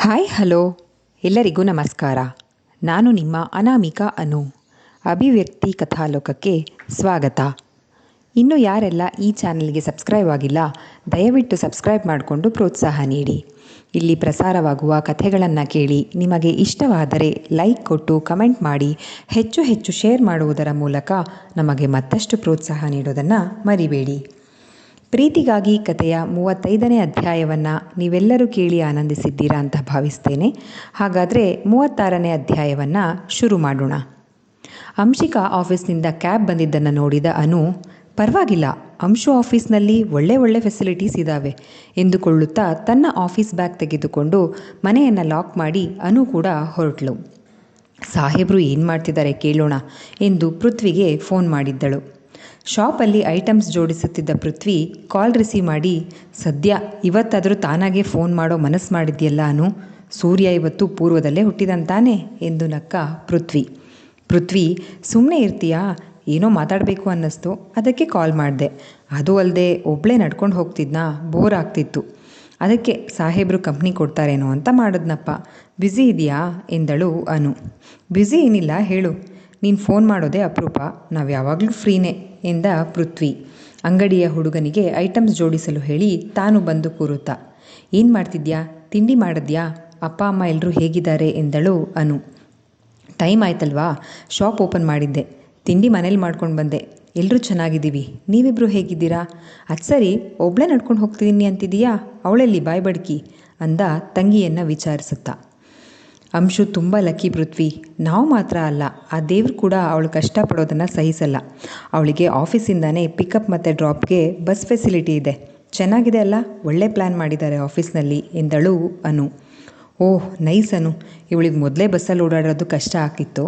Hi hello ಎಲ್ಲರಿಗೂ ನಮಸ್ಕಾರ. ನಾನು ನಿಮ್ಮ ಅನಾಮಿಕಾ ಅನು. ಅಭಿವ್ಯಕ್ತಿ ಕಥಾಲೋಕಕ್ಕೆ ಸ್ವಾಗತ. ಇನ್ನು ಯಾರೆಲ್ಲ ಈ ಚಾನಲ್ಗೆ ಸಬ್ಸ್ಕ್ರೈಬ್ ಆಗಿಲ್ಲ, ದಯವಿಟ್ಟು ಸಬ್ಸ್ಕ್ರೈಬ್ ಮಾಡಿಕೊಂಡು ಪ್ರೋತ್ಸಾಹ ನೀಡಿ. ಇಲ್ಲಿ ಪ್ರಸಾರವಾಗುವ ಕಥೆಗಳನ್ನು ಕೇಳಿ ನಿಮಗೆ ಇಷ್ಟವಾದರೆ ಲೈಕ್ ಕೊಟ್ಟು ಕಮೆಂಟ್ ಮಾಡಿ, ಹೆಚ್ಚು ಹೆಚ್ಚು ಶೇರ್ ಮಾಡುವುದರ ಮೂಲಕ ನಮಗೆ ಮತ್ತಷ್ಟು ಪ್ರೋತ್ಸಾಹ ನೀಡೋದನ್ನು ಮರಿಬೇಡಿ. ಪ್ರೀತಿಗಾಗಿ ಕಥೆಯ 35ನೇ ಅಧ್ಯಾಯವನ್ನು ನೀವೆಲ್ಲರೂ ಕೇಳಿ ಆನಂದಿಸಿದ್ದೀರಾ ಅಂತ ಭಾವಿಸ್ತೇನೆ. ಹಾಗಾದರೆ 36ನೇ ಅಧ್ಯಾಯವನ್ನು ಶುರು ಮಾಡೋಣ. ಅಂಶಿಕಾ ಆಫೀಸ್ನಿಂದ ಕ್ಯಾಬ್ ಬಂದಿದ್ದನ್ನು ನೋಡಿದ ಅನು, ಪರವಾಗಿಲ್ಲ, ಅಂಶು ಆಫೀಸ್ನಲ್ಲಿ ಒಳ್ಳೆ ಫೆಸಿಲಿಟೀಸ್ ಇದ್ದಾವೆ ಎಂದುಕೊಳ್ಳುತ್ತಾ ತನ್ನ ಆಫೀಸ್ ಬ್ಯಾಗ್ ತೆಗೆದುಕೊಂಡು ಮನೆಯನ್ನು ಲಾಕ್ ಮಾಡಿ ಅನು ಕೂಡ ಹೊರಟಳು. ಸಾಹೇಬರು ಏನು ಮಾಡ್ತಿದ್ದಾರೆ ಕೇಳೋಣ ಎಂದು ಪೃಥ್ವಿಗೆ ಫೋನ್ ಮಾಡಿದ್ದಳು. ಶಾಪಲ್ಲಿ ಐಟಮ್ಸ್ ಜೋಡಿಸುತ್ತಿದ್ದ ಪೃಥ್ವಿ ಕಾಲ್ ರಿಸೀವ್ ಮಾಡಿ, ಸದ್ಯ ಇವತ್ತಾದರೂ ತಾನಾಗೆ ಫೋನ್ ಮಾಡೋ ಮನಸ್ಸು ಮಾಡಿದ್ಯಲ್ಲ ಅನು, ಸೂರ್ಯ ಇವತ್ತು ಪೂರ್ವದಲ್ಲೇ ಹುಟ್ಟಿದಂತಾನೆ ಎಂದು ನಕ್ಕ ಪೃಥ್ವಿ ಸುಮ್ಮನೆ ಇರ್ತೀಯಾ, ಏನೋ ಮಾತಾಡಬೇಕು ಅನ್ನಿಸ್ತು, ಅದಕ್ಕೆ ಕಾಲ್ ಮಾಡಿದೆ. ಅದು ಅಲ್ಲದೆ ಒಬ್ಬಳೇ ನಡ್ಕೊಂಡು ಹೋಗ್ತಿದ್ನಾ, ಬೋರ್ ಆಗ್ತಿತ್ತು, ಅದಕ್ಕೆ ಸಾಹೇಬರು ಕಂಪ್ನಿ ಕೊಡ್ತಾರೇನೋ ಅಂತ ಮಾಡಿದ್ನಪ್ಪ. ಬ್ಯುಸಿ ಇದೆಯಾ ಎಂದಳು ಅನು. ಬ್ಯುಸಿ ಏನಿಲ್ಲ ಹೇಳು, ನೀನು ಫೋನ್ ಮಾಡೋದೇ ಅಪರೂಪ, ನಾವು ಯಾವಾಗಲೂ ಫ್ರೀನೇ ಎಂದ ಪೃಥ್ವಿ ಅಂಗಡಿಯ ಹುಡುಗನಿಗೆ ಐಟಮ್ಸ್ ಜೋಡಿಸಲು ಹೇಳಿ ತಾನು ಬಂದು ಕೂರುತ್ತಾ. ಏನು ಮಾಡ್ತಿದ್ಯಾ, ತಿಂಡಿ ಮಾಡಿದ್ಯಾ, ಅಪ್ಪ ಅಮ್ಮ ಎಲ್ಲರೂ ಹೇಗಿದ್ದಾರೆ ಎಂದಳು ಅನು. ಟೈಮ್ ಆಯ್ತಲ್ವಾ, ಶಾಪ್ ಓಪನ್ ಮಾಡಿದ್ದೆ, ತಿಂಡಿ ಮನೇಲಿ ಮಾಡ್ಕೊಂಡು ಬಂದೆ, ಎಲ್ಲರೂ ಚೆನ್ನಾಗಿದ್ದೀವಿ, ನೀವಿಬ್ಬರು ಹೇಗಿದ್ದೀರಾ? ಅದು ಸರಿ, ಒಬ್ಬಳೇ ನಡ್ಕೊಂಡು ಹೋಗ್ತಿದ್ದೀನಿ ಅಂತಿದೀಯಾ, ಅವಳೆಲ್ಲಿ ಬಾಯ್ ಬಡ್ಕಿ ಅಂದ ತಂಗಿಯನ್ನು ವಿಚಾರಿಸುತ್ತಾ. ಅಂಶು ತುಂಬ ಲಕ್ಕಿ ಪೃಥ್ವಿ, ನಾವು ಮಾತ್ರ ಅಲ್ಲ, ಆ ದೇವ್ರು ಕೂಡ ಅವಳು ಕಷ್ಟಪಡೋದನ್ನು ಸಹಿಸಲ್ಲ. ಅವಳಿಗೆ ಆಫೀಸಿಂದಾನೇ ಪಿಕಪ್ ಮತ್ತು ಡ್ರಾಪ್ಗೆ ಬಸ್ ಫೆಸಿಲಿಟಿ ಇದೆ, ಚೆನ್ನಾಗಿದೆ ಅಲ್ಲ, ಒಳ್ಳೆ ಪ್ಲ್ಯಾನ್ ಮಾಡಿದ್ದಾರೆ ಆಫೀಸ್ನಲ್ಲಿ ಎಂದಳು ಅನು. ಓಹ್ ನೈಸ್ ಅನು, ಇವಳಿಗೆ ಮೊದಲೇ ಬಸ್ಸಲ್ಲಿ ಓಡಾಡೋದು ಕಷ್ಟ ಆಗ್ತಿತ್ತು,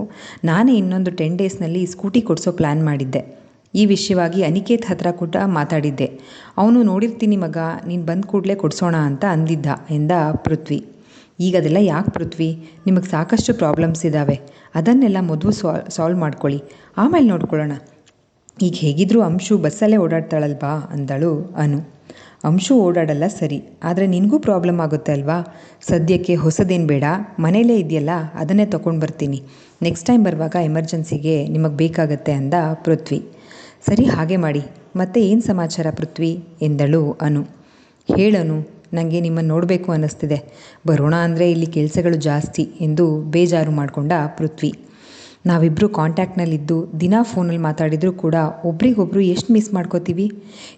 ನಾನೇ ಇನ್ನೊಂದು 10 ಡೇಸ್ನಲ್ಲಿ ಸ್ಕೂಟಿ ಕೊಡಿಸೋ ಪ್ಲ್ಯಾನ್ ಮಾಡಿದ್ದೆ. ಈ ವಿಷಯವಾಗಿ ಅನಿಕೇತ್ ಹತ್ರ ಕೂಡ ಮಾತಾಡಿದ್ದೆ, ಅವನು ನೋಡಿರ್ತೀನಿ ಮಗ, ನೀನು ಬಂದ ಕೂಡಲೇ ಕೊಡಿಸೋಣ ಅಂತ ಅಂದಿದ್ದ ಎಂದ ಪೃಥ್ವಿ. ಈಗ ಅದೆಲ್ಲ ಯಾಕೆ ಪೃಥ್ವಿ, ನಿಮಗೆ ಸಾಕಷ್ಟು ಪ್ರಾಬ್ಲಮ್ಸ್ ಇದ್ದಾವೆ, ಅದನ್ನೆಲ್ಲ ಮೊದಲು ಸಾಲ್ವ್ ಮಾಡ್ಕೊಳ್ಳಿ, ಆಮೇಲೆ ನೋಡ್ಕೊಳ್ಳೋಣ. ಈಗ ಹೇಗಿದ್ದರೂ ಅಂಶು ಬಸ್ಸಲ್ಲೇ ಓಡಾಡ್ತಾಳಲ್ವಾ ಅಂದಳು ಅನು. ಅಂಶು ಓಡಾಡಲ್ಲ ಸರಿ, ಆದರೆ ನಿನಗೂ ಪ್ರಾಬ್ಲಮ್ ಆಗುತ್ತೆ ಅಲ್ವಾ, ಸದ್ಯಕ್ಕೆ ಹೊಸದೇನು ಬೇಡ, ಮನೇಲೇ ಇದೆಯಲ್ಲ ಅದನ್ನೇ ತೊಗೊಂಡು ಬರ್ತೀನಿ, ನೆಕ್ಸ್ಟ್ ಟೈಮ್ ಬರುವಾಗ ಎಮರ್ಜೆನ್ಸಿಗೆ ನಿಮಗೆ ಬೇಕಾಗತ್ತೆ ಅಂದ ಪೃಥ್ವಿ. ಸರಿ ಹಾಗೆ ಮಾಡಿ, ಮತ್ತೆ ಏನು ಸಮಾಚಾರ ಪೃಥ್ವಿ ಎಂದಳು ಅನು. ಹೇಳನು, ನನಗೆ ನಿಮ್ಮನ್ನು ನೋಡಬೇಕು ಅನ್ನಿಸ್ತಿದೆ, ಬರೋಣ ಅಂದರೆ ಇಲ್ಲಿ ಕೆಲಸಗಳು ಜಾಸ್ತಿ ಎಂದು ಬೇಜಾರು ಮಾಡಿಕೊಂಡ ಪೃಥ್ವಿ. ನಾವಿಬ್ಬರು ಕಾಂಟ್ಯಾಕ್ಟ್ನಲ್ಲಿದ್ದು ದಿನಾ ಫೋನಲ್ಲಿ ಮಾತಾಡಿದರೂ ಕೂಡ ಒಬ್ರಿಗೊಬ್ರು ಎಷ್ಟು ಮಿಸ್ ಮಾಡ್ಕೋತೀವಿ.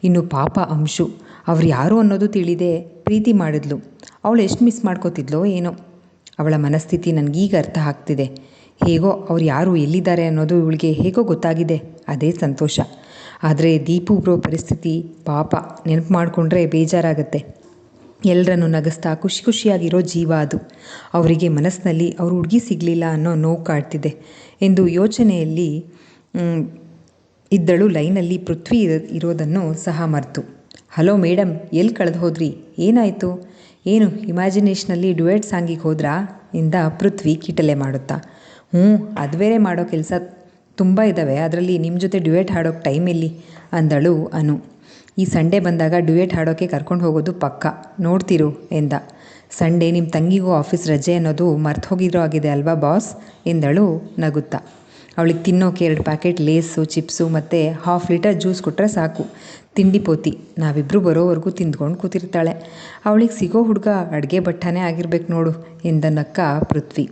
ಇನ್ನು ಪಾಪ ಅಂಶು, ಅವ್ರು ಯಾರು ಅನ್ನೋದು ತಿಳಿದೇ ಪ್ರೀತಿ ಮಾಡಿದ್ಲು, ಅವಳು ಎಷ್ಟು ಮಿಸ್ ಮಾಡ್ಕೋತಿದ್ಲೋ ಏನೋ. ಅವಳ ಮನಸ್ಥಿತಿ ನನಗೀಗ ಅರ್ಥ ಆಗ್ತಿದೆ. ಹೇಗೋ ಅವ್ರು ಯಾರು ಎಲ್ಲಿದ್ದಾರೆ ಅನ್ನೋದು ಇವಳಿಗೆ ಹೇಗೋ ಗೊತ್ತಾಗಿದೆ, ಅದೇ ಸಂತೋಷ. ಆದರೆ ದೀಪು ಬ್ರೋ ಪರಿಸ್ಥಿತಿ ಪಾಪ, ನೆನಪು ಮಾಡಿಕೊಂಡ್ರೆ ಬೇಜಾರಾಗತ್ತೆ. ಎಲ್ಲರನ್ನು ನಗಿಸ್ತಾ ಖುಷಿಯಾಗಿರೋ ಜೀವ ಅದು, ಅವರಿಗೆ ಮನಸ್ಸಿನಲ್ಲಿ ಅವ್ರ ಹುಡುಗಿ ಸಿಗಲಿಲ್ಲ ಅನ್ನೋ ನೋವು ಕಾಡ್ತಿದೆ ಎಂದು ಯೋಚನೆಯಲ್ಲಿ ಇದ್ದಳು. ಲೈನಲ್ಲಿ ಪೃಥ್ವಿ ಇರೋದನ್ನು ಸಹ ಮರೆತು, ಹಲೋ ಮೇಡಮ್, ಎಲ್ಲಿ ಕಳೆದು ಹೋದ್ರಿ, ಏನಾಯಿತು, ಏನು ಇಮ್ಯಾಜಿನೇಷನಲ್ಲಿ ಡ್ಯುಯೆಟ್ ಸಾಂಗಿಗೆ ಹೋದ್ರಾ ಎಂದ ಪೃಥ್ವಿ ಕಿಟಲೆ ಮಾಡುತ್ತಾ. ಅದು ಬೇರೆ ಮಾಡೋ ಕೆಲಸ ತುಂಬ ಇದ್ದಾವೆ, ಅದರಲ್ಲಿ ನಿಮ್ಮ ಜೊತೆ ಡ್ಯುಯೆಟ್ ಹಾಡೋಕ್ಕೆ ಟೈಮ್ ಎಲ್ಲಿ ಅಂದಳು ಅನು. ಈ ಸಂಡೇ ಬಂದಾಗ ಡ್ಯುಯೆಟ್ ಹಾಡೋಕ್ಕೆ ಕರ್ಕೊಂಡು ಹೋಗೋದು ಪಕ್ಕ, ನೋಡ್ತಿರು ಎಂದ. ಸಂಡೇ ನಿಮ್ಮ ತಂಗಿಗೂ ಆಫೀಸ್ ರಜೆ ಅನ್ನೋದು ಮರ್ತು ಹೋಗಿರೋ ಆಗಿದೆ ಅಲ್ವಾ ಬಾಸ್ ಎಂದಳು ನಗುತ್ತಾ. ಅವಳಿಗೆ ತಿನ್ನೋಕೆ 2 ಪ್ಯಾಕೆಟ್ ಲೇಸು, ಚಿಪ್ಸು ಮತ್ತು 1/2 ಲೀಟರ್ ಜ್ಯೂಸ್ ಕೊಟ್ಟರೆ ಸಾಕು, ತಿಂಡಿ ಪೋತಿ, ನಾವಿಬ್ಬರು ಬರೋವರೆಗೂ ತಿಂದ್ಕೊಂಡು ಕೂತಿರ್ತಾಳೆ. ಅವಳಿಗೆ ಸಿಗೋ ಹುಡುಗ ಅಡುಗೆ ಭಟ್ಟನೇ ಆಗಿರ್ಬೇಕು ನೋಡು ಎಂದ ನಕ್ಕ ಪೃಥ್ವಿ.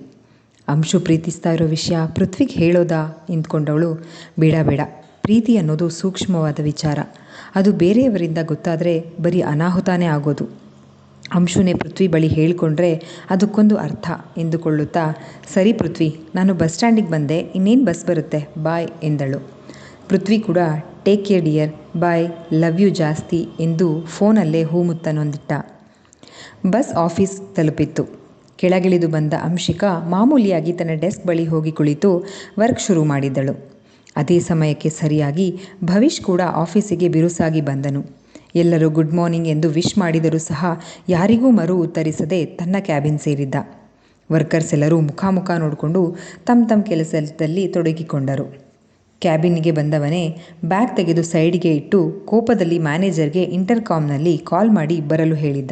ಅಂಶು ಪ್ರೀತಿಸ್ತಾ ಇರೋ ವಿಷಯ ಪೃಥ್ವಿಗೆ ಹೇಳೋದಾ ಎಂದ್ಕೊಂಡವಳು. ಬೇಡ, ಪ್ರೀತಿ ಅನ್ನೋದು ಸೂಕ್ಷ್ಮವಾದ ವಿಚಾರ, ಅದು ಬೇರೆಯವರಿಂದ ಗೊತ್ತಾದರೆ ಬರೀ ಅನಾಹುತಾನೇ ಆಗೋದು. ಅಂಶುನೇ ಪೃಥ್ವಿ ಬಳಿ ಹೇಳಿಕೊಂಡ್ರೆ ಅದಕ್ಕೊಂದು ಅರ್ಥ ಎಂದುಕೊಳ್ಳುತ್ತಾ, ಸರಿ ಪೃಥ್ವಿ, ನಾನು ಬಸ್ ಸ್ಟ್ಯಾಂಡಿಗೆ ಬಂದೆ, ಇನ್ನೇನು ಬಸ್ ಬರುತ್ತೆ, ಬಾಯ್ ಎಂದಳು. ಪೃಥ್ವಿ ಕೂಡ take care dear, bye, love you ಜಾಸ್ತಿ ಎಂದು ಫೋನಲ್ಲೇ ಹೂಮುತ್ತನೊಂದಿಟ್ಟ. ಬಸ್ ಆಫೀಸ್ ತಲುಪಿತ್ತು. ಕೆಳಗಿಳಿದು ಬಂದ ಅಂಶಿಕಾ ಮಾಮೂಲಿಯಾಗಿ ತನ್ನ ಡೆಸ್ಕ್ ಬಳಿ ಹೋಗಿ ಕುಳಿತು ವರ್ಕ್ ಶುರು ಮಾಡಿದ್ದಳು. ಅದೇ ಸಮಯಕ್ಕೆ ಸರಿಯಾಗಿ ಭವಿಷ್ ಕೂಡ ಆಫೀಸಿಗೆ ಬಿರುಸಾಗಿ ಬಂದನು. ಎಲ್ಲರೂ ಗುಡ್ ಮಾರ್ನಿಂಗ್ ಎಂದು ವಿಶ್ ಮಾಡಿದರೂ ಸಹ ಯಾರಿಗೂ ಮರು ಉತ್ತರಿಸದೆ ತನ್ನ ಕ್ಯಾಬಿನ್ ಸೇರಿದ್ದ. ವರ್ಕರ್ಸ್ ಎಲ್ಲರೂ ಮುಖಾಮುಖ ನೋಡಿಕೊಂಡು ತಮ್ಮ ಕೆಲಸದಲ್ಲಿ ತೊಡಗಿಕೊಂಡರು. ಕ್ಯಾಬಿನ್ಗೆ ಬಂದವನೇ ಬ್ಯಾಗ್ ತೆಗೆದು ಸೈಡಿಗೆ ಇಟ್ಟು ಕೋಪದಲ್ಲಿ ಮ್ಯಾನೇಜರ್ಗೆ ಇಂಟರ್ಕಾಮ್ನಲ್ಲಿ ಕಾಲ್ ಮಾಡಿ ಬರಲು ಹೇಳಿದ್ದ.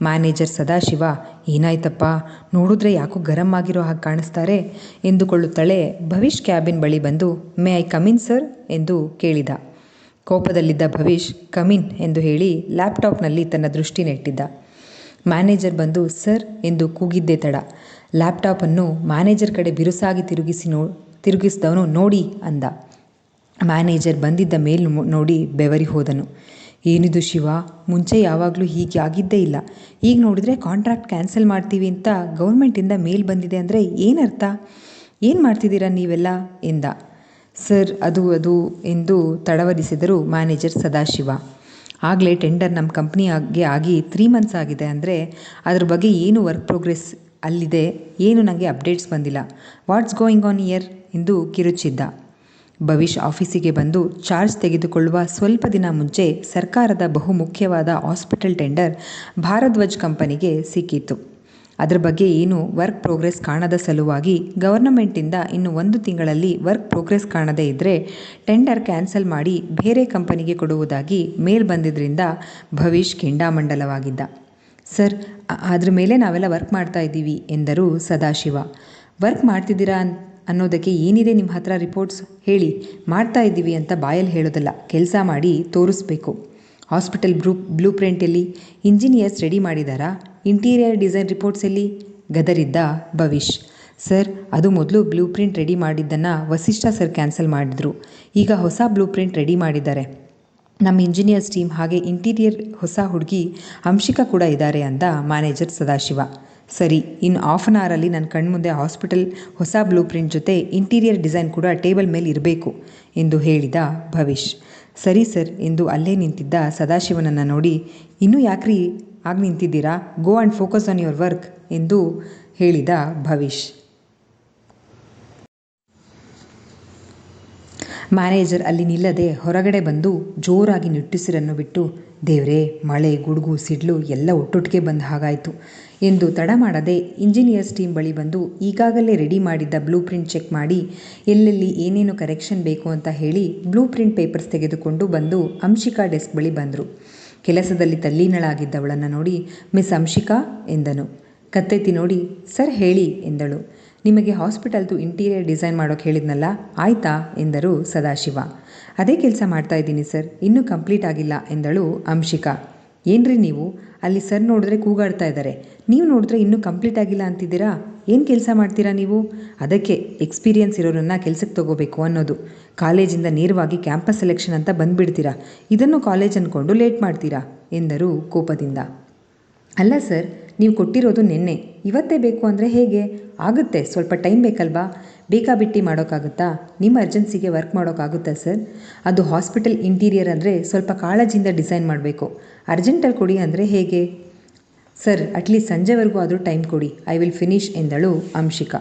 ಮ್ಯಾನೇಜರ್ ಸದಾಶಿವ, ಏನಾಯ್ತಪ್ಪ, ನೋಡಿದ್ರೆ ಯಾಕೋ ಗರಂ ಆಗಿರೋ ಹಾಗೆ ಕಾಣಿಸ್ತಾರೆ ಎಂದುಕೊಳ್ಳುತ್ತಲೇ ಭವಿಷ್ ಕ್ಯಾಬಿನ್ ಬಳಿ ಬಂದು ಮೇ ಐ ಕಮಿನ್ ಸರ್ ಎಂದು ಕೇಳಿದ. ಕೋಪದಲ್ಲಿದ್ದ ಭವಿಷ್ ಕಮಿನ್ ಎಂದು ಹೇಳಿ ಲ್ಯಾಪ್ಟಾಪ್ನಲ್ಲಿ ತನ್ನ ದೃಷ್ಟಿ ನೆಟ್ಟಿದ್ದ. ಮ್ಯಾನೇಜರ್ ಬಂದು ಸರ್ ಎಂದು ಕೂಗಿದ್ದೇ ತಡ. ಲ್ಯಾಪ್ಟಾಪನ್ನು ಮ್ಯಾನೇಜರ್ ಕಡೆ ಬಿರುಸಾಗಿ ತಿರುಗಿಸಿದವನು ನೋಡಿ ಅಂದ. ಮ್ಯಾನೇಜರ್ ಬಂದಿದ್ದ ಮೇಲ್ ನೋಡಿ ಬೆವರಿ ಹೋದನು. ಏನಿದು ಶಿವ, ಮುಂಚೆ ಯಾವಾಗಲೂ ಹೀಗೆ ಆಗಿದ್ದೇ ಇಲ್ಲ. ಈಗ ನೋಡಿದರೆ ಕಾಂಟ್ರಾಕ್ಟ್ ಕ್ಯಾನ್ಸಲ್ ಮಾಡ್ತೀವಿ ಅಂತ ಗೌರ್ಮೆಂಟಿಂದ ಮೇಲ್ ಬಂದಿದೆ ಅಂದರೆ ಏನರ್ಥ? ಏನು ಮಾಡ್ತಿದ್ದೀರಾ ನೀವೆಲ್ಲ ಎಂದ. ಸರ್ ಅದು ಎಂದು ತಡವರಿಸಿದರು ಮ್ಯಾನೇಜರ್ ಸದಾಶಿವ. ಆಗಲೇ ಟೆಂಡರ್ ನಮ್ಮ ಕಂಪ್ನಿಯಾಗೆ ಆಗಿ 3 ಮಂತ್ಸ್ ಆಗಿದೆ ಅಂದರೆ ಅದ್ರ ಬಗ್ಗೆ ಏನು ವರ್ಕ್ ಪ್ರೋಗ್ರೆಸ್ ಅಲ್ಲಿದೆ, ಏನು ನನಗೆ ಅಪ್ಡೇಟ್ಸ್ ಬಂದಿಲ್ಲ. ವಾಟ್ಸ್ ಗೋಯಿಂಗ್ ಆನ್ ಇಯರ್ ಎಂದು ಕಿರುಚಿದ್ದ. ಭವಿಷ್ ಆಫೀಸಿಗೆ ಬಂದು ಚಾರ್ಜ್ ತೆಗೆದುಕೊಳ್ಳುವ ಸ್ವಲ್ಪ ದಿನ ಮುಂಚೆ ಸರ್ಕಾರದ ಬಹುಮುಖ್ಯವಾದ ಹಾಸ್ಪಿಟಲ್ ಟೆಂಡರ್ ಭಾರದ್ವಾಜ್ ಕಂಪನಿಗೆ ಸಿಕ್ಕಿತ್ತು. ಅದರ ಬಗ್ಗೆ ಏನು ವರ್ಕ್ ಪ್ರೋಗ್ರೆಸ್ ಕಾಣದ ಸಲುವಾಗಿ ಗವರ್ನಮೆಂಟಿಂದ ಇನ್ನು 1 ತಿಂಗಳಲ್ಲಿ ವರ್ಕ್ ಪ್ರೋಗ್ರೆಸ್ ಕಾಣದೇ ಇದ್ದರೆ ಟೆಂಡರ್ ಕ್ಯಾನ್ಸಲ್ ಮಾಡಿ ಬೇರೆ ಕಂಪನಿಗೆ ಕೊಡುವುದಾಗಿ ಮೇಲ್ ಬಂದಿದ್ದರಿಂದ ಭವಿಷ್ ಕೆಂಡಾಮಂಡಲವಾಗಿದ್ದ. ಸರ್, ಅದ್ರ ಮೇಲೆ ನಾವೆಲ್ಲ ವರ್ಕ್ ಮಾಡ್ತಾ ಇದ್ದೀವಿ ಎಂದರು ಸದಾಶಿವ. ವರ್ಕ್ ಮಾಡ್ತಿದ್ದೀರಾ ಅನ್ನೋದಕ್ಕೆ ಏನಿದೆ ನಿಮ್ಮ ಹತ್ರ ರಿಪೋರ್ಟ್ಸ್ ಹೇಳಿ. ಮಾಡ್ತಾ ಇದ್ದೀವಿ ಅಂತ ಬಾಯಲ್ಲಿ ಹೇಳೋದಲ್ಲ, ಕೆಲಸ ಮಾಡಿ ತೋರಿಸ್ಬೇಕು. ಹಾಸ್ಪಿಟಲ್ ಬ್ಲೂ ಪ್ರಿಂಟ್ ಎಲ್ಲಿ? ಇಂಜಿನಿಯರ್ಸ್ ರೆಡಿ ಮಾಡಿದಾರಾ? ಇಂಟೀರಿಯರ್ ಡಿಸೈನ್ ರಿಪೋರ್ಟ್ಸ್ ಎಲ್ಲಿ? ಗದರಿದ್ದ ಭವಿಷ್. ಸರ್, ಅದು ಮೊದಲು ಬ್ಲೂ ಪ್ರಿಂಟ್ ರೆಡಿ ಮಾಡಿದ್ದನ್ನು ವಸಿಷ್ಠ ಸರ್ ಕ್ಯಾನ್ಸಲ್ ಮಾಡಿದ್ರು. ಈಗ ಹೊಸ ಬ್ಲೂ ಪ್ರಿಂಟ್ ರೆಡಿ ಮಾಡಿದ್ದಾರೆ ನಮ್ಮ ಇಂಜಿನಿಯರ್ಸ್ ಟೀಮ್. ಹಾಗೆ ಇಂಟೀರಿಯರ್ ಹೊಸ ಹುಡುಗಿ ಅಂಶಿಕಾ ಕೂಡ ಇದ್ದಾರೆ ಅಂದ ಮ್ಯಾನೇಜರ್ ಸದಾಶಿವ. ಸರಿ, ಇನ್ನು ಹಾಫ್ ಆನ್ ಅವರಲ್ಲಿ ನನ್ನ ಕಣ್ಮುಂದೆ ಹಾಸ್ಪಿಟಲ್ ಹೊಸ ಬ್ಲೂ ಪ್ರಿಂಟ್ ಜೊತೆ ಇಂಟೀರಿಯರ್ ಡಿಸೈನ್ ಕೂಡ ಟೇಬಲ್ ಮೇಲೆ ಇರಬೇಕು ಎಂದು ಹೇಳಿದ ಭವಿಷ್. ಸರಿ ಸರ್ ಎಂದು ಅಲ್ಲೇ ನಿಂತಿದ್ದ ಸದಾಶಿವನನ್ನು ನೋಡಿ, ಇನ್ನೂ ಯಾಕ್ರಿ ಆಗ ನಿಂತಿದ್ದೀರಾ, go and focus on your work ಎಂದು ಹೇಳಿದ ಭವಿಷ್. ಮ್ಯಾನೇಜರ್ ಅಲ್ಲಿ ನಿಲ್ಲದೆ ಹೊರಗಡೆ ಬಂದು ಜೋರಾಗಿ ನಿಟ್ಟುಸಿರನ್ನು ಬಿಟ್ಟು, ದೇವ್ರೇ, ಮಳೆ, ಗುಡುಗು, ಸಿಡ್ಲು ಎಲ್ಲ ಒಟ್ಟೊಟ್ಟಿಗೆ ಬಂದ ಹಾಗಾಯಿತು ಎಂದು ತಡ ಮಾಡದೆ ಇಂಜಿನಿಯರ್ಸ್ ಟೀಮ್ ಬಳಿ ಬಂದು ಈಗಾಗಲೇ ರೆಡಿ ಮಾಡಿದ್ದ ಬ್ಲೂ ಪ್ರಿಂಟ್ ಚೆಕ್ ಮಾಡಿ ಎಲ್ಲೆಲ್ಲಿ ಏನೇನು ಕರೆಕ್ಷನ್ ಬೇಕು ಅಂತ ಹೇಳಿ ಬ್ಲೂ ಪ್ರಿಂಟ್ ಪೇಪರ್ಸ್ ತೆಗೆದುಕೊಂಡು ಬಂದು ಅಂಶಿಕಾ ಡೆಸ್ಕ್ ಬಳಿ ಬಂದರು. ಕೆಲಸದಲ್ಲಿ ತಲ್ಲೀನಳಾಗಿದ್ದವಳನ್ನು ನೋಡಿ ಮಿಸ್ ಅಂಶಿಕಾ ಎಂದನು. ಕತ್ತೆತ್ತಿ ನೋಡಿ, ಸರ್ ಹೇಳಿ ಎಂದಳು. ನಿಮಗೆ ಹಾಸ್ಪಿಟಲ್ದು ಇಂಟೀರಿಯರ್ ಡಿಸೈನ್ ಮಾಡೋಕ್ಕೆ ಹೇಳಿದ್ನಲ್ಲ, ಆಯ್ತಾ ಎಂದರು ಸದಾಶಿವ. ಅದೇ ಕೆಲಸ ಮಾಡ್ತಾ ಇದ್ದೀನಿ ಸರ್, ಇನ್ನೂ ಕಂಪ್ಲೀಟ್ ಆಗಿಲ್ಲ ಎಂದಳು ಅಂಶಿಕಾ. ಏನ್ರಿ ನೀವು, ಅಲ್ಲಿ ಸರ್ ನೋಡಿದ್ರೆ ಕೂಗಾಡ್ತಾ ಇದ್ದಾರೆ, ನೀವು ನೋಡಿದ್ರೆ ಇನ್ನೂ ಕಂಪ್ಲೀಟ್ ಆಗಿಲ್ಲ ಅಂತಿದ್ದೀರಾ? ಏನು ಕೆಲಸ ಮಾಡ್ತೀರಾ ನೀವು? ಅದಕ್ಕೆ ಎಕ್ಸ್ಪೀರಿಯನ್ಸ್ ಇರೋರನ್ನ ಕೆಲಸಕ್ಕೆ ತಗೋಬೇಕು ಅನ್ನೋದು. ಕಾಲೇಜಿಂದ ನೇರವಾಗಿ ಕ್ಯಾಂಪಸ್ ಸೆಲೆಕ್ಷನ್ ಅಂತ ಬಂದುಬಿಡ್ತೀರಾ, ಇದನ್ನು ಕಾಲೇಜ್ ಅಂದ್ಕೊಂಡು ಲೇಟ್ ಮಾಡ್ತೀರಾ ಎಂದರು ಕೋಪದಿಂದ. ಅಲ್ಲ ಸರ್, ನೀವು ಕೊಟ್ಟಿರೋದು ನಿನ್ನೆ, ಇವತ್ತೇ ಬೇಕು ಅಂದರೆ ಹೇಗೆ ಆಗುತ್ತೆ? ಸ್ವಲ್ಪ ಟೈಮ್ ಬೇಕಲ್ವಾ? ಬೇಕಾಬಿಟ್ಟಿ ಮಾಡೋಕ್ಕಾಗುತ್ತಾ? ನಿಮ್ಮ ಅರ್ಜೆನ್ಸಿಗೆ ವರ್ಕ್ ಮಾಡೋಕ್ಕಾಗುತ್ತಾ ಸರ್? ಅದು ಹಾಸ್ಪಿಟಲ್ ಇಂಟೀರಿಯರ್ ಅಂದರೆ ಸ್ವಲ್ಪ ಕಾಳಜಿಯಿಂದ ಡಿಸೈನ್ ಮಾಡಬೇಕು. ಅರ್ಜೆಂಟಲ್ಲಿ ಕೊಡಿ ಅಂದರೆ ಹೇಗೆ ಸರ್? ಅಟ್ಲೀಸ್ಟ್ ಸಂಜೆವರೆಗೂ ಆದರೂ ಟೈಮ್ ಕೊಡಿ, ಐ ವಿಲ್ ಫಿನಿಶ್ ಎಂದಳು ಅಂಶಿಕಾ.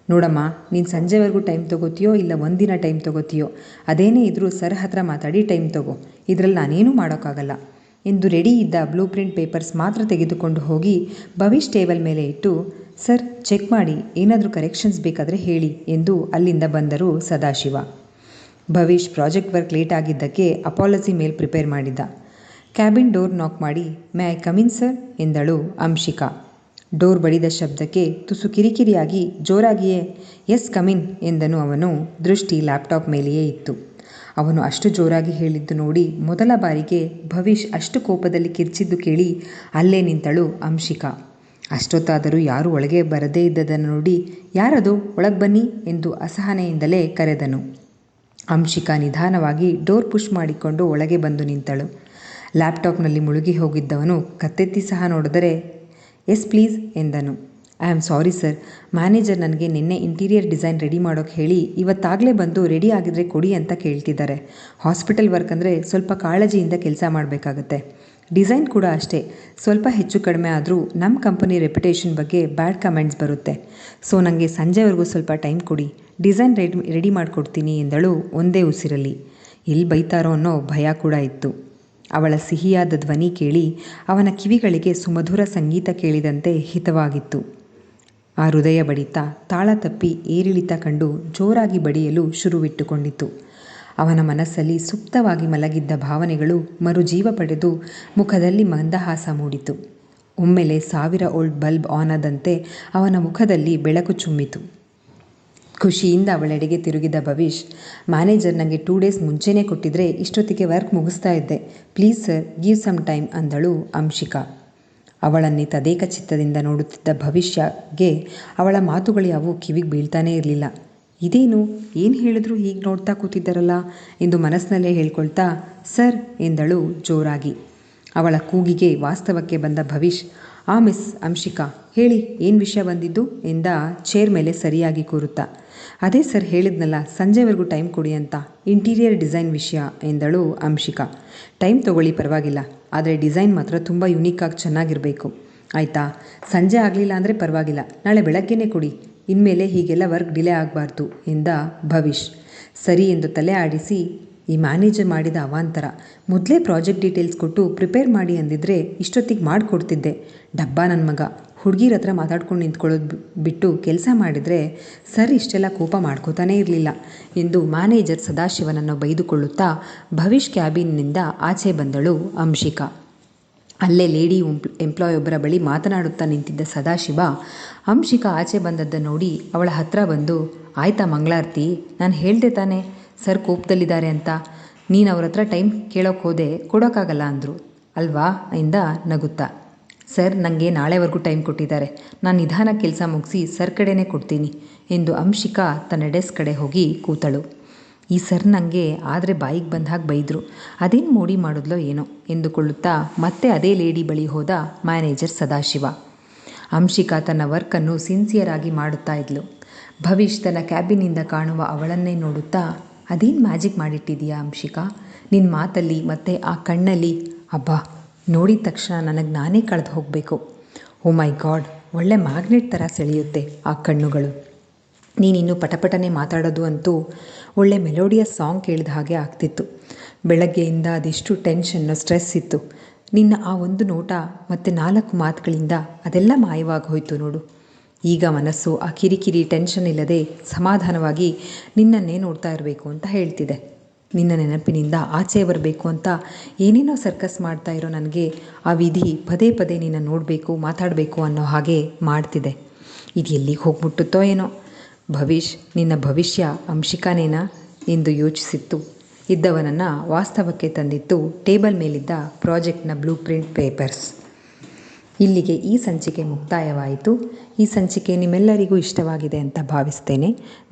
ನೋಡಮ್ಮ, ನೀನು ಸಂಜೆವರೆಗೂ ಟೈಮ್ ತೊಗೋತೀಯೋ ಇಲ್ಲ ಒಂದಿನ ಟೈಮ್ ತೊಗೋತೀಯೋ, ಅದೇನೇ ಇದ್ದರೂ ಸರ್ ಹತ್ರ ಮಾತಾಡಿ ಟೈಮ್ ತೊಗೋ, ಇದರಲ್ಲಿ ನಾನೇನೂ ಮಾಡೋಕ್ಕಾಗಲ್ಲ ಎಂದು ರೆಡಿ ಇದ್ದ ಬ್ಲೂ ಪ್ರಿಂಟ್ ಪೇಪರ್ಸ್ ಮಾತ್ರ ತೆಗೆದುಕೊಂಡು ಹೋಗಿ ಭವಿಷ್ ಟೇಬಲ್ ಮೇಲೆ ಇಟ್ಟು, ಸರ್ ಚೆಕ್ ಮಾಡಿ, ಏನಾದರೂ ಕರೆಕ್ಷನ್ಸ್ ಬೇಕಾದರೆ ಹೇಳಿ ಎಂದು ಅಲ್ಲಿಂದ ಬಂದರು Sadashiva. Bhavish project work late ಆಗಿದ್ದಕ್ಕೆ ಅಪಾಲಜಿ ಮೇಲ್ ಪ್ರಿಪೇರ್ ಮಾಡಿದ್ದ. ಕ್ಯಾಬಿನ್ ಡೋರ್ ನಾಕ್ ಮಾಡಿ ಮೇ ಐ ಕಮಿನ್ ಸರ್ ಎಂದಳು ಅಂಶಿಕಾ. ಡೋರ್ ಬಡಿದ ಶಬ್ದಕ್ಕೆ ತುಸು ಕಿರಿಕಿರಿಯಾಗಿ ಜೋರಾಗಿಯೇ ಎಸ್ ಕಮಿನ್ ಎಂದನು. ಅವನು ದೃಷ್ಟಿ ಲ್ಯಾಪ್ಟಾಪ್ ಮೇಲೆಯೇ ಇತ್ತು. ಅವನು ಅಷ್ಟು ಜೋರಾಗಿ ಹೇಳಿದ್ದು ನೋಡಿ ಮೊದಲ ಬಾರಿಗೆ ಭವಿಷ್ ಅಷ್ಟು ಕೋಪದಲ್ಲಿ ಕಿರ್ಚಿದ್ದು ಕೇಳಿ ಅಲ್ಲೇ ನಿಂತಳು ಅಂಶಿಕಾ. ಅಷ್ಟೊತ್ತಾದರೂ ಯಾರೂ ಒಳಗೆ ಬರದೇ ಇದ್ದದನ್ನು ನೋಡಿ, ಯಾರದು, ಒಳಗೆ ಬನ್ನಿ ಎಂದು ಅಸಹನೆಯಿಂದಲೇ ಕರೆದನು. ಅಂಶಿಕಾ ನಿಧಾನವಾಗಿ ಡೋರ್ ಪುಷ್ ಮಾಡಿಕೊಂಡು ಒಳಗೆ ಬಂದು ನಿಂತಳು. ಲ್ಯಾಪ್ಟಾಪ್ನಲ್ಲಿ ಮುಳುಗಿ ಹೋಗಿದ್ದವನು ಕತ್ತೆತ್ತಿ ಸಹ ನೋಡಿದರೆ ಎಸ್ ಪ್ಲೀಸ್ ಎಂದನು. I am sorry sir, manager ನನಗೆ ನಿನ್ನೆ ಇಂಟೀರಿಯರ್ ಡಿಸೈನ್ ರೆಡಿ ಮಾಡೋಕ್ಕೆ ಹೇಳಿ ಇವತ್ತಾಗಲೇ ಬಂದು ರೆಡಿ ಆಗಿದ್ರೆ ಕೊಡಿ ಅಂತ ಕೇಳ್ತಿದ್ದಾರೆ. ಹಾಸ್ಪಿಟಲ್ ವರ್ಕ್ ಅಂದರೆ ಸ್ವಲ್ಪ ಕಾಳಜಿಯಿಂದ ಕೆಲಸ ಮಾಡಬೇಕಾಗತ್ತೆ. ಡಿಸೈನ್ ಕೂಡ ಅಷ್ಟೇ, ಸ್ವಲ್ಪ ಹೆಚ್ಚು ಕಡಿಮೆ ಆದರೂ ನಮ್ಮ ಕಂಪನಿ ರೆಪ್ಯುಟೇಷನ್ ಬಗ್ಗೆ ಬ್ಯಾಡ್ ಕಮೆಂಟ್ಸ್ ಬರುತ್ತೆ. ಸೊ ನನಗೆ ಸಂಜೆವರೆಗೂ ಸ್ವಲ್ಪ ಟೈಮ್ ಕೊಡಿ, ಡಿಸೈನ್ ರೆಡಿ ಮಾಡಿಕೊಡ್ತೀನಿ ಎಂದಳು ಒಂದೇ ಉಸಿರಲ್ಲಿ. ಎಲ್ಲಿ ಬೈತಾರೋ ಅನ್ನೋ ಭಯ ಕೂಡ ಇತ್ತು. ಅವಳ ಸಿಹಿಯಾದ ಧ್ವನಿ ಕೇಳಿ ಅವನ ಕಿವಿಗಳಿಗೆ ಸುಮಧುರ ಸಂಗೀತ ಕೇಳಿದಂತೆ ಹಿತವಾಗಿತ್ತು. ಆ ಹೃದಯ ಬಡಿತ ತಾಳ ತಪ್ಪಿ ಏರಿಳಿತ ಕಂಡು ಜೋರಾಗಿ ಬಡಿಯಲು ಶುರುವಿಟ್ಟುಕೊಂಡಿತು. ಅವನ ಮನಸ್ಸಲ್ಲಿ ಸುಪ್ತವಾಗಿ ಮಲಗಿದ್ದ ಭಾವನೆಗಳು ಮರುಜೀವ ಪಡೆದು ಮುಖದಲ್ಲಿ ಮಂದಹಾಸ ಮೂಡಿತು. ಒಮ್ಮೆಲೆ 1000 ವೋಲ್ಟ್ ಬಲ್ಬ್ ಆನ್ ಆದಂತೆ ಅವನ ಮುಖದಲ್ಲಿ ಬೆಳಕು ಚುಮ್ಮಿತು. ಖುಷಿಯಿಂದ ಅವಳೆಡೆಗೆ ತಿರುಗಿದ ಭವಿಷ್, ಮ್ಯಾನೇಜರ್ ನನಗೆ 2 ಡೇಸ್ ಮುಂಚೆನೇ ಕೊಟ್ಟಿದ್ರೆ ಇಷ್ಟೊತ್ತಿಗೆ ವರ್ಕ್ ಮುಗಿಸ್ತಾ ಇದ್ದೆ. Please sir, give some time ಅಂದಳು ಅಂಶಿಕಾ. ಅವಳನ್ನೇ ತದೇಕ ಚಿತ್ತದಿಂದ ನೋಡುತ್ತಿದ್ದ ಭವಿಷ್ಯಗೆ ಅವಳ ಮಾತುಗಳು ಯಾವುವು ಕಿವಿಗೆ ಬೀಳ್ತಾನೇ ಇರಲಿಲ್ಲ. ಇದೇನು, ಏನು ಹೇಳಿದ್ರು ಹೀಗೆ ನೋಡ್ತಾ ಕೂತಿದ್ದಾರಲ್ಲ ಎಂದು ಮನಸ್ಸಿನಲ್ಲೇ ಹೇಳ್ಕೊಳ್ತಾ ಸರ್ ಎಂದಳು ಜೋರಾಗಿ. ಅವಳ ಕೂಗಿಗೆ ವಾಸ್ತವಕ್ಕೆ ಬಂದ ಭವಿಷ್, ಮಿಸ್ ಅಂಶಿಕಾ, ಹೇಳಿ ಏನು ವಿಷಯ ಬಂದಿದ್ದು ಎಂದ ಚೇರ್ ಮೇಲೆ ಸರಿಯಾಗಿ ಕೂರುತ್ತಾ. ಅದೇ ಸರ್ ಹೇಳಿದ್ನಲ್ಲ, ಸಂಜೆವರೆಗೂ ಟೈಮ್ ಕೊಡಿ ಅಂತ, ಇಂಟೀರಿಯರ್ ಡಿಸೈನ್ ವಿಷಯ ಎಂದಳು ಅಂಶಿಕಾ. ಟೈಮ್ ತೊಗೊಳ್ಳಿ, ಪರವಾಗಿಲ್ಲ, ಆದರೆ ಡಿಸೈನ್ ಮಾತ್ರ ತುಂಬ ಯುನೀಕಾಗಿ ಚೆನ್ನಾಗಿರಬೇಕು ಆಯಿತಾ. ಸಂಜೆ ಆಗಲಿಲ್ಲ ಅಂದರೆ ಪರವಾಗಿಲ್ಲ, ನಾಳೆ ಬೆಳಗ್ಗೆನೇ ಕೊಡಿ. ಇನ್ಮೇಲೆ ಹೀಗೆಲ್ಲ ವರ್ಕ್ ಡಿಲೇ ಆಗಬಾರ್ದು ಎಂದ ಭವಿಷ್. ಸರಿ ಎಂದು ತಲೆ ಆಡಿಸಿ, ಈ ಮ್ಯಾನೇಜರ್ ಮಾಡಿದ ಅವಾಂತರ. ಮೊದಲೇ ಪ್ರಾಜೆಕ್ಟ್ ಡೀಟೇಲ್ಸ್ ಕೊಟ್ಟು ಪ್ರಿಪೇರ್ ಮಾಡಿ ಅಂದಿದ್ರೆ ಇಷ್ಟೊತ್ತಿಗೆ ಮಾಡಿಕೊಡ್ತಿದ್ದೆ. ಡಬ್ಬ ನನ್ನ ಮಗ, ಹುಡುಗಿರ ಹತ್ರ ಮಾತಾಡ್ಕೊಂಡು ನಿಂತ್ಕೊಳ್ಳೋದು ಬಿಟ್ಟು ಕೆಲಸ ಮಾಡಿದರೆ ಸರ್ ಇಷ್ಟೆಲ್ಲ ಕೋಪ ಮಾಡ್ಕೋತಾನೇ ಇರಲಿಲ್ಲ ಎಂದು ಮ್ಯಾನೇಜರ್ ಸದಾಶಿವನನ್ನು ಬೈದುಕೊಳ್ಳುತ್ತಾ ಭವಿಷ್ ಕ್ಯಾಬಿನ್ನಿಂದ ಆಚೆ ಬಂದಳು ಅಂಶಿಕಾ. ಅಲ್ಲೇ ಲೇಡಿ ಎಂಪ್ಲಾಯ್ ಒಬ್ಬರ ಬಳಿ ಮಾತನಾಡುತ್ತಾ ನಿಂತಿದ್ದ ಸದಾಶಿವ ಅಂಶಿಕಾ ಆಚೆ ಬಂದದ್ದು ನೋಡಿ ಅವಳ ಹತ್ರ ಬಂದು, ಆಯ್ತಾ ಮಂಗಳಾರತಿ, ನಾನು ಹೇಳ್ದೆ ತಾನೇ ಸರ್ ಕೋಪದಲ್ಲಿದ್ದಾರೆ ಅಂತ. ನೀನು ಅವ್ರ ಹತ್ರ ಟೈಮ್ ಕೇಳೋಕೆ ಹೋದೆ, ಕೊಡೋಕ್ಕಾಗಲ್ಲ ಅಂದರು ಅಲ್ವಾ ಎಂದ ನಗುತ್ತಾ. ಸರ್ ನನಗೆ ನಾಳೆವರೆಗೂ ಟೈಮ್ ಕೊಟ್ಟಿದ್ದಾರೆ, ನಾನು ನಿಧಾನ ಕೆಲಸ ಮುಗಿಸಿ ಸರ್ ಕಡೆನೇ ಕೊಡ್ತೀನಿ ಎಂದು ಅಂಶಿಕಾ ತನ್ನ ಡೆಸ್ಕ್ ಕಡೆ ಹೋಗಿ ಕೂತಳು. ಈ ಸರ್ ನನಗೆ ಆದರೆ ಬಾಯಿಗೆ ಬಂದ ಹಾಗೆ ಬೈದರು, ಅದೇನು ಮೋಡಿ ಮಾಡಿದ್ಲೋ ಏನೋ ಎಂದುಕೊಳ್ಳುತ್ತಾ ಮತ್ತೆ ಅದೇ ಲೇಡಿ ಬಳಿ ಹೋದ ಮ್ಯಾನೇಜರ್ ಸದಾಶಿವ. ಅಂಶಿಕಾ ತನ್ನ ವರ್ಕನ್ನು ಸಿನ್ಸಿಯರ್ ಆಗಿ ಮಾಡುತ್ತಾ ಇದ್ಲು. ಭವಿಷ್ ತನ್ನ ಕ್ಯಾಬಿನಿಂದ ಕಾಣುವ ಅವಳನ್ನೇ ನೋಡುತ್ತಾ, ಅದೇನು ಮ್ಯಾಜಿಕ್ ಮಾಡಿಟ್ಟಿದೀಯಾ ಅಂಶಿಕಾ, ನಿನ್ನ ಮಾತಲ್ಲಿ ಮತ್ತು ಆ ಕಣ್ಣಲ್ಲಿ, ಅಬ್ಬಾ ನೋಡಿದ ತಕ್ಷಣ ನನಗೆ ನಾನೇ ಕಳೆದು ಹೋಗಬೇಕು. ಓ ಮೈ ಗಾಡ್, ಒಳ್ಳೆ ಮ್ಯಾಗ್ನೆಟ್ ಥರ ಸೆಳೆಯುತ್ತೆ ಆ ಕಣ್ಣುಗಳು. ನೀನಿನ್ನೂ ಪಟಪಟನೆ ಮಾತಾಡೋದು ಅಂತೂ ಒಳ್ಳೆ ಮೆಲೋಡಿಯಸ್ ಸಾಂಗ್ ಕೇಳಿದ ಹಾಗೆ ಆಗ್ತಿತ್ತು. ಬೆಳಗ್ಗೆಯಿಂದ ಅದೆಷ್ಟು ಟೆನ್ಷನ್ನು, ಸ್ಟ್ರೆಸ್ ಇತ್ತು. ನಿನ್ನ ಆ ಒಂದು ನೋಟ ಮತ್ತು 4 ಮಾತುಗಳಿಂದ ಅದೆಲ್ಲ ಮಾಯವಾಗಿ ಹೋಯಿತು ನೋಡು. ಈಗ ಮನಸ್ಸು ಆ ಕಿರಿಕಿರಿ ಟೆನ್ಷನ್ ಇಲ್ಲದೆ ಸಮಾಧಾನವಾಗಿ ನಿನ್ನನ್ನೇ ನೋಡ್ತಾ ಇರಬೇಕು ಅಂತ ಹೇಳ್ತಿದೆ. ನಿನ್ನ ನೆನಪಿನಿಂದ ಆಚೆ ಬರಬೇಕು ಅಂತ ಏನೇನೋ ಸರ್ಕಸ್ ಮಾಡ್ತಾ ಇರೋ ನನಗೆ ಆ ವಿಧಿ ಪದೇ ಪದೇ ನಿನ್ನ ನೋಡಬೇಕು, ಮಾತಾಡಬೇಕು ಅನ್ನೋ ಹಾಗೆ ಮಾಡ್ತಿದೆ. ಇದು ಎಲ್ಲಿಗೆ ಹೋಗ್ಬಿಟ್ಟುತ್ತೋ ಏನೋ. ಭವಿಷ್, ನಿನ್ನ ಭವಿಷ್ಯ ಅಂಶಿಕಾನೇನಾ ಎಂದು ಯೋಚಿಸಿತ್ತು. ಇದ್ದವನನ್ನು ವಾಸ್ತವಕ್ಕೆ ತಂದಿತ್ತು ಟೇಬಲ್ ಮೇಲಿದ್ದ ಪ್ರಾಜೆಕ್ಟ್ನ ಬ್ಲೂ ಪ್ರಿಂಟ್ ಪೇಪರ್ಸ್. ಇಲ್ಲಿಗೆ ಈ ಸಂಚಿಕೆ ಮುಕ್ತಾಯವಾಯಿತು. ಈ ಸಂಚಿಕೆ ನಿಮ್ಮೆಲ್ಲರಿಗೂ ಇಷ್ಟವಾಗಿದೆ ಅಂತ ಭಾವಿಸ್ತೇನೆ.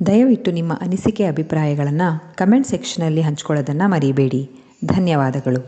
ದಯವಿಟ್ಟು ನಿಮ್ಮ ಅನಿಸಿಕೆ ಅಭಿಪ್ರಾಯಗಳನ್ನು ಕಮೆಂಟ್ ಸೆಕ್ಷನಲ್ಲಿ ಹಂಚ್ಕೊಳ್ಳೋದನ್ನು ಮರಿಬೇಡಿ. ಧನ್ಯವಾದಗಳು.